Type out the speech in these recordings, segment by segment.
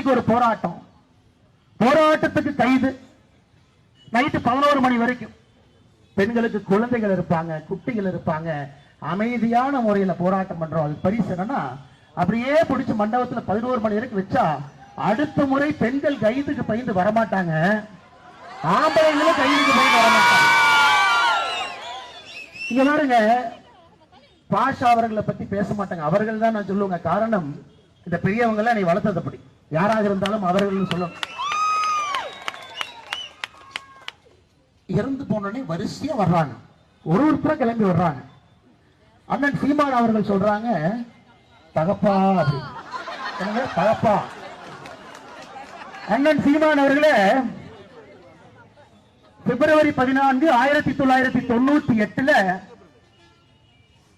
ராத்திரிக்கு ஒரு போராட்டம், போராட்டத்துக்கு கைது. நைட்டு 11 மணி வரைக்கும் பெண்களுக்கு குழந்தைகள் இருப்பாங்க, குட்டிகள் இருப்பாங்க. அமைதியான முறையில போராட்டம் பண்றோம். அது பரிசு என்னன்னா, அப்படியே பிடிச்சு மண்டபத்துல 11 மணி வரைக்கும் வச்சா அடுத்த முறை பெண்கள் கைதுக்கு பயந்து வரமாட்டாங்க, ஆம்பளைங்களும் கைதுக்கு பயந்து வரமாட்டாங்க. இங்க பாருங்க, பாஷா அவர்களை பத்தி பேச மாட்டாங்க, அவர்கள் தான் நான் சொல்லுவாங்க. காரணம், இந்த பெரியவங்க எல்லாம் நீ வளர்த்தது அப்படி, யாராக இருந்தாலும் அவர்கள் சொல்லணும். இறந்து போனோடனே வரிசையா வர்றாங்க, ஒருத்தர கிளம்பி வர்றாங்க. அண்ணன் சீமான் அவர்கள் சொல்றாங்க, தகப்பா அப்படின்னு. தகப்பா அண்ணன் சீமான் அவர்களே பிப்ரவரி 14, 1998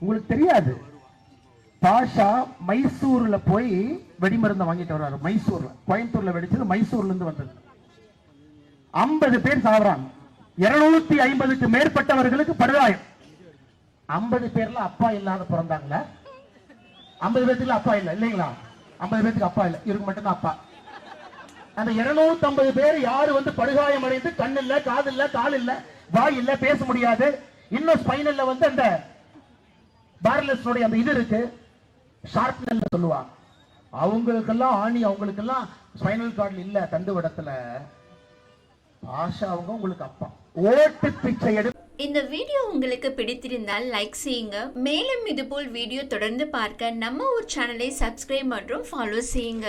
உங்களுக்கு தெரியாது, பாஷா மைசூர்ல போய் வெடிமருந்தை வாங்கிட்டு வர்றாரு. மைசூர்ல, கோயம்புத்தூர்ல வெடிச்சது, மைசூர்ல இருந்து வந்தது. 50 பேர் சாவறாங்க, 250க்கு மேற்பட்டவர்களுக்கு படுகாயம். 50 பேர்ல அப்பா இல்லாத பிறந்தாங்களா? 50 பேருக்கு அப்பா இல்ல இல்லைங்களா? 50 பேருக்கு அப்பா இல்ல, இவருக்கு மட்டும்தான் அப்பா. அந்த 250 பேர் யாரு வந்து படுகாயம் அடைந்து, கண் இல்ல, காது இல்ல, கால் இல்ல, வாய் இல்ல, பேச முடியாது. இன்னும் ஸ்பைனல்ல வந்து அந்த பார்லஸ் அந்த இது இருக்கு, ஷார்ப்னல் சொல்லுவாங்க. அவங்களுக்கெல்லாம் ஆணி, அவங்களுக்கெல்லாம் ஸ்பைனல் கார்டு இல்ல, தண்டுவடத்துல. பாஷா அவங்க உங்களுக்கு அப்பா. ஓட்டு பிச்சை எடு. இந்த வீடியோ உங்களுக்கு பிடித்திருந்தால் லைக் செய்யுங்க. மேலும் இதுபோல் வீடியோ தொடர்ந்து பார்க்க நம்ம ஒரு சேனலை சப்ஸ்கிரைப் மற்றும் ஃபாலோ செய்யுங்க.